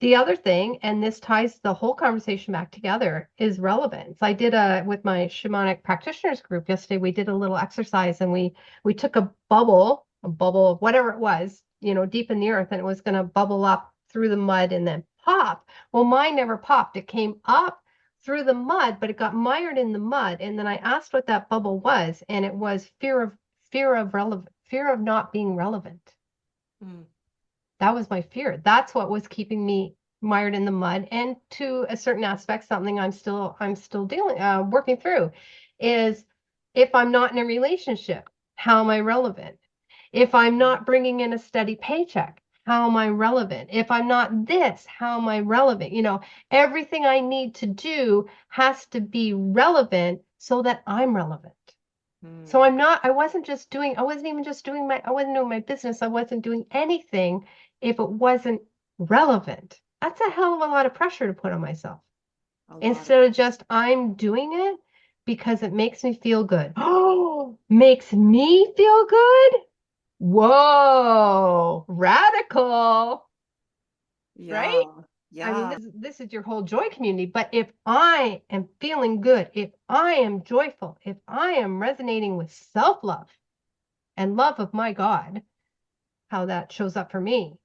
The other thing, and this ties the whole conversation back together, is relevance. I did with my shamanic practitioners group yesterday, we did a little exercise, and we took a bubble of whatever it was, you know, deep in the earth, and it was going to bubble up through the mud and then pop. Well, mine never popped. It came up through the mud, but it got mired in the mud. And then I asked what that bubble was, and it was fear of not being relevant. Mm. That was my fear. That's what was keeping me mired in the mud. And to a certain aspect, something I'm still working through, is if I'm not in a relationship, how am I relevant? If I'm not bringing in a steady paycheck, how am I relevant? If I'm not this, how am I relevant? You know, everything I need to do has to be relevant so that I'm relevant. So Mm. I wasn't doing my business. I wasn't doing anything if it wasn't relevant. That's a hell of a lot of pressure to put on myself. A lot of. Instead of just, I'm doing it because it makes me feel good. Oh, makes me feel good? Whoa, radical, right? Yeah. I mean, Yeah. this is your whole joy community. But if I am feeling good, if I am joyful, if I am resonating with self-love and love of my God, how that shows up for me,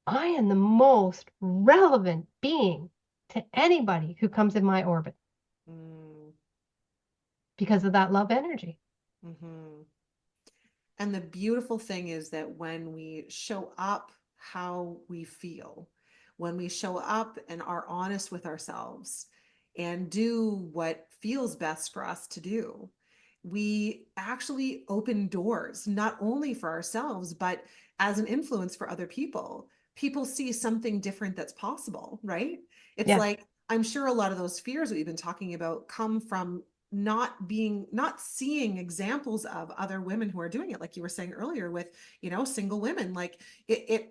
I am the most relevant being to anybody who comes in my orbit Mm. because of that love energy. Mm-hmm. And the beautiful thing is that when we show up how we feel, when we show up and are honest with ourselves and do what feels best for us to do, we actually open doors, not only for ourselves, but as an influence for other people. People see something different that's possible, right? It's Yeah. like, I'm sure a lot of those fears that we've been talking about come from not seeing examples of other women who are doing it, like you were saying earlier with, you know, single women. Like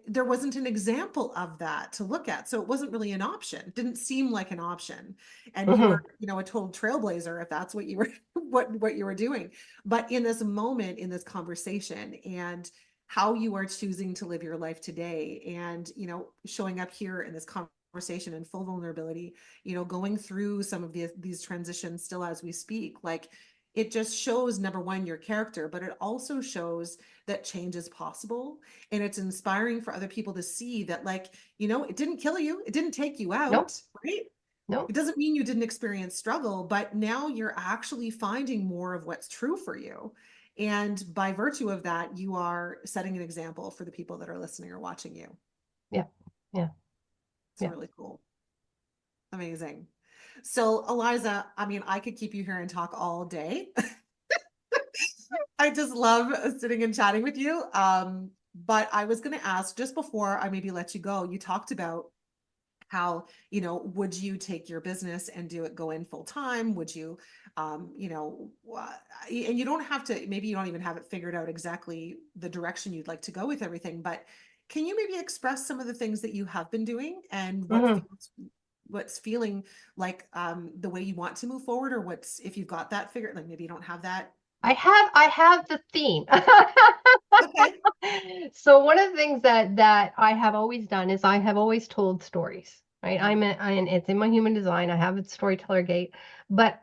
there wasn't an example of that to look at, so it wasn't really an option. It didn't seem like an option. And you were, Mm-hmm. you know, a total trailblazer if that's what you were what you were doing. But in this moment, in this conversation, and how you are choosing to live your life today, and, you know, showing up here in this conversation in full vulnerability, you know, going through some of these transitions still as we speak, like, it just shows, number one, your character, but it also shows that change is possible. And it's inspiring for other people to see that, like, you know, it didn't kill you, it didn't take you Nope. out, right? It Nope. doesn't mean you didn't experience struggle, but now you're actually finding more of what's true for you. And by virtue of that, you are setting an example for the people that are listening or watching you. Yeah. Yeah. It's Yeah. really cool. Amazing. So, Eliza, I mean, I could keep you here and talk all day. I just love sitting and chatting with you. But I was going to ask, just before I maybe let you go, you talked about how, you know, would you take your business and do it, go in full time? Would you, you know, and you don't have to, maybe you don't even have it figured out exactly the direction you'd like to go with everything, but can you maybe express some of the things that you have been doing and Mm-hmm. what's feeling like the way you want to move forward, or what's, if you've got that figured, like maybe you don't have that. I have the theme. Okay. So one of the things that I have always done is I have always told stories, right? And it's in my human design. I have a storyteller gate, but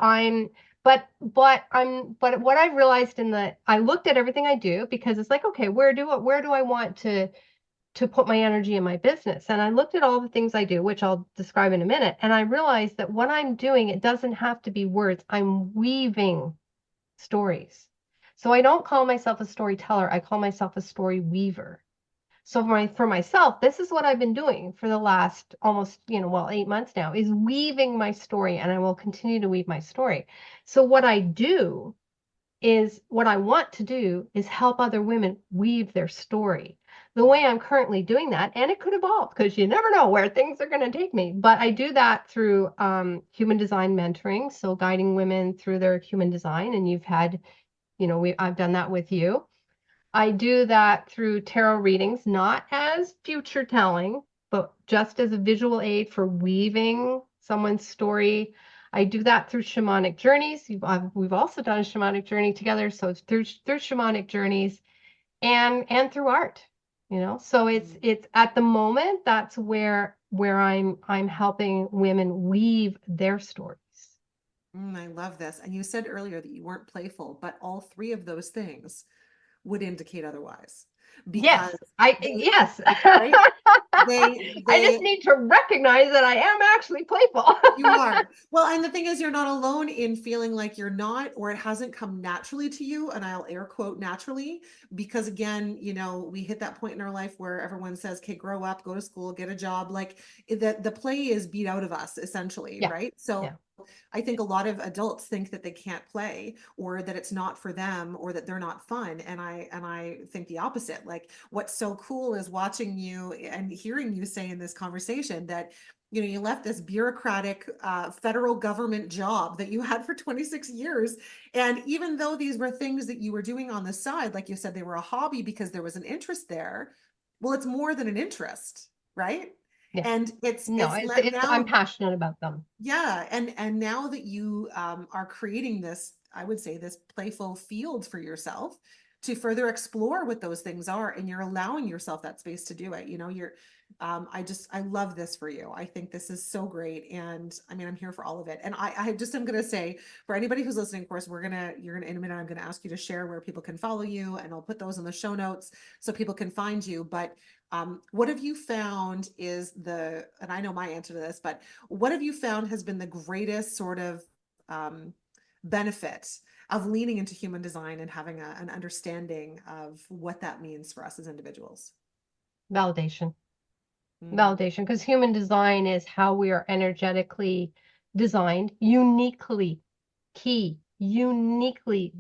but what I've realized I looked at everything I do because it's like, okay, where do I want to put my energy in my business? And I looked at all the things I do, which I'll describe in a minute, and I realized that what I'm doing, it doesn't have to be words. I'm weaving stories. So I don't call myself a storyteller. I call myself a story weaver. So for myself, this is what I've been doing for the last almost, 8 months now, is weaving my story, and I will continue to weave my story. So what I want to do is help other women weave their story. The way I'm currently doing that, and it could evolve because you never know where things are going to take me, but I do that through human design mentoring, so guiding women through their human design, and I've done that with you. I do that through tarot readings, not as future telling, but just as a visual aid for weaving someone's story. I do that through shamanic journeys. We've also done a shamanic journey together, so it's through shamanic journeys and through art. So it's at the moment that's where I'm helping women weave their stories. I love this. And you said earlier that you weren't playful, but all three of those things would indicate otherwise Yes, because they, yes. right? I just They need to recognize that I am actually playful. You are. Well, and the thing is, you're not alone in feeling like you're not, or it hasn't come naturally to you. And I'll air quote naturally, because again, we hit that point in our life where everyone says, okay, grow up, go to school, get a job. Like the play is beat out of us essentially, Yeah, right? So yeah. I think a lot of adults think that they can't play or that it's not for them or that they're not fun. And I think the opposite. Like what's so cool is watching you and hearing you say in this conversation that you left this bureaucratic federal government job that you had for 26 years. And even though these were things that you were doing on the side, like you said, they were a hobby because there was an interest there. Well, it's more than an interest, right? Yeah. And No, it's I'm now, passionate about them. yeah, and now that you are creating this, I would say this playful field for yourself to further explore what those things are, and you're allowing yourself that space to do it. I love this for you. I think this is so great, and I mean, I'm here for all of it. And I just am gonna say for anybody who's listening, of course, you're gonna in a minute, I'm gonna ask you to share where people can follow you, and I'll put those in the show notes so people can find you. But what have you found and I know my answer to this, but what have you found has been the greatest sort of um, benefit of leaning into human design and having an understanding of what that means for us as individuals? Validation. Mm, Validation, because human design is how we are energetically designed, uniquely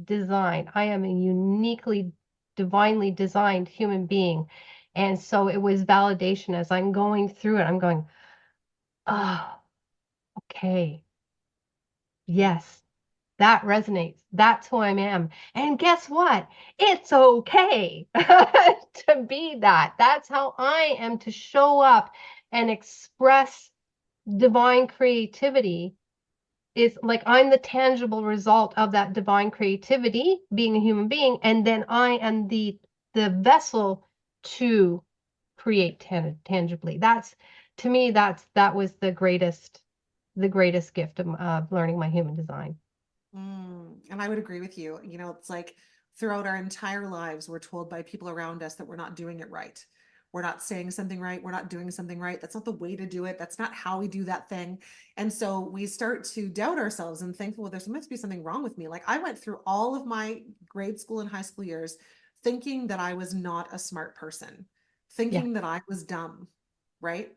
designed. I am a uniquely, divinely designed human being. And so it was validation as I'm going through it. I'm going, oh, okay. Yes, that resonates. That's who I am. And guess what? It's okay to be that. That's how I am to show up and express divine creativity. Is like I'm the tangible result of that divine creativity, being a human being, and then I am the vessel to create tangibly. That's to me, that was the greatest gift of learning my human design. and I would agree with you. It's like throughout our entire lives, we're told by people around us that we're not doing it right. We're not saying something right. We're not doing something right. That's not the way to do it. That's not how we do that thing. And so we start to doubt ourselves and think, well, there must be something wrong with me. Like I went through all of my grade school and high school years thinking that I was not a smart person, Yeah, thinking that I was dumb, right?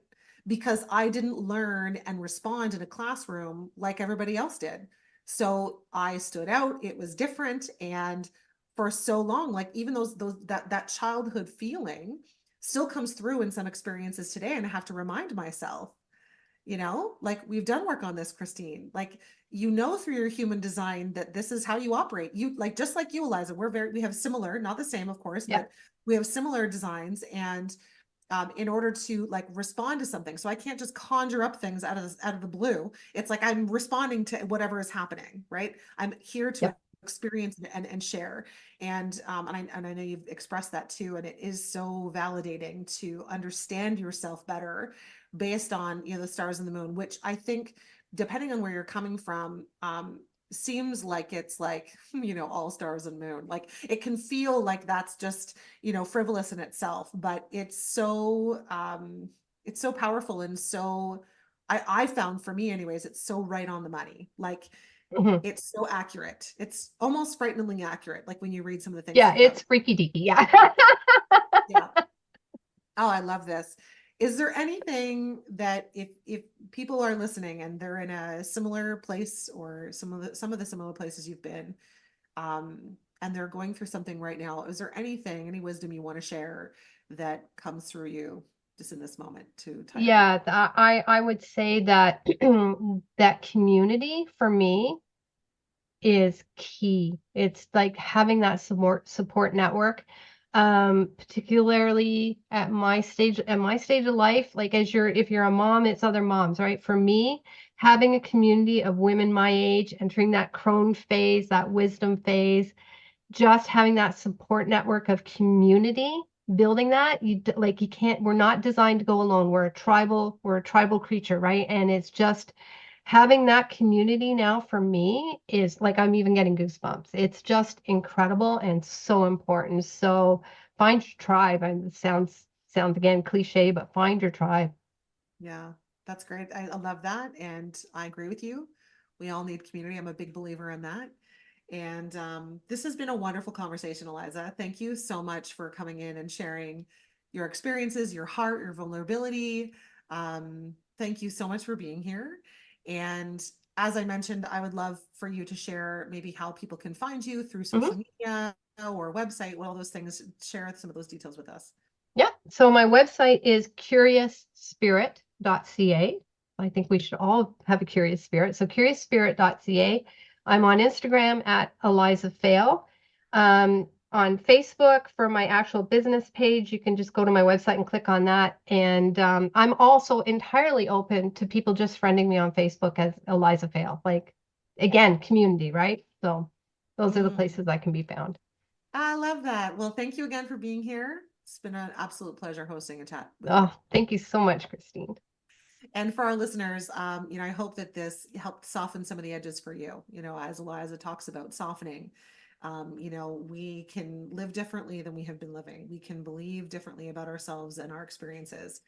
Because I didn't learn and respond in a classroom like everybody else did. So I stood out. It was different. And for so long, like even that childhood feeling still comes through in some experiences today. And I have to remind myself, like we've done work on this, Christine, like, through your human design that this is how you operate. You like, just like you, Eliza, we have similar, not the same, of course, yeah, but we have similar designs. And in order to like respond to something. So I can't just conjure up things out of the blue. It's like I'm responding to whatever is happening, right? I'm here to yep, experience and share. And I know you've expressed that too. And it is so validating to understand yourself better based on, the stars and the moon, which I think, depending on where you're coming from, seems like it's like, all stars and moon. Like it can feel like that's just, frivolous in itself, but it's so powerful. And so I found, for me anyways, it's so right on the money. Like Mhm. it's so accurate. It's almost frighteningly accurate. Like when you read some of the things Yeah, that you it's have. freaky deaky. Yeah. Yeah. Oh, I love this. Is there anything that, if people are listening and they're in a similar place, or some of the similar places you've been, and they're going through something right now, is there any wisdom you want to share that comes through you just in this moment to tie up? Yeah, I would say that that community for me is key. It's like having that support network, particularly at my stage of life. Like if you're a mom, it's other moms, right? For me, having a community of women my age entering that crone phase, that wisdom phase, just having that support network of community, building that, you can't, we're not designed to go alone. We're a tribal creature, right? And it's just having that community now for me is like, I'm even getting goosebumps. It's just incredible and so important. So find your tribe. And it sounds again cliche, but find your tribe. Yeah, that's great. I love that. And I agree with you. We all need community. I'm a big believer in that. And this has been a wonderful conversation, Eliza. Thank you so much for coming in and sharing your experiences, your heart, your vulnerability. Thank you so much for being here. And as I mentioned, I would love for you to share maybe how people can find you through Mhm. social media or website, all those things. Share some of those details with us. Yeah. So my website is curiousspirit.ca. I think we should all have a curious spirit. So curiousspirit.ca. I'm on Instagram at Eliza Fayle. On Facebook for my actual business page, you can just go to my website and click on that. And I'm also entirely open to people just friending me on Facebook as Eliza Fayle. Like, again, community, right? So those are the Mm, places I can be found. I love that. Well, thank you again for being here. It's been an absolute pleasure hosting a chat with you. Oh, thank you so much, Christine. And for our listeners, I hope that this helped soften some of the edges for you. As Eliza talks about softening, we can live differently than we have been living. We can believe differently about ourselves and our experiences.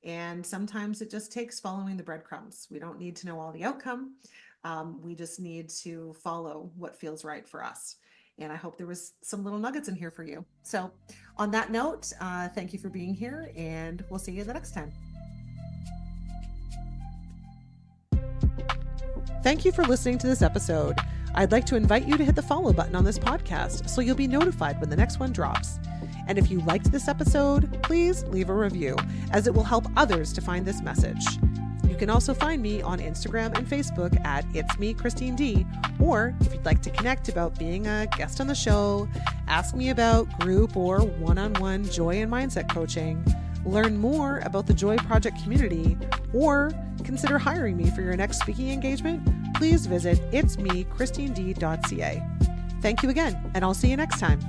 And sometimes it just takes following the breadcrumbs. We don't need to know all the outcome. We just need to follow what feels right for us. And I hope there was some little nuggets in here for you. So on that note, thank you for being here, and we'll see you the next time. Thank you for listening to this episode. I'd like to invite you to hit the follow button on this podcast so you'll be notified when the next one drops. And if you liked this episode, please leave a review, as it will help others to find this message. You can also find me on Instagram and Facebook at It's Me, Christine D. Or if you'd like to connect about being a guest on the show, ask me about group or one-on-one joy and mindset coaching, learn more about the Joy Project community, or consider hiring me for your next speaking engagement, please visit itsmechristined.ca. Thank you again, and I'll see you next time.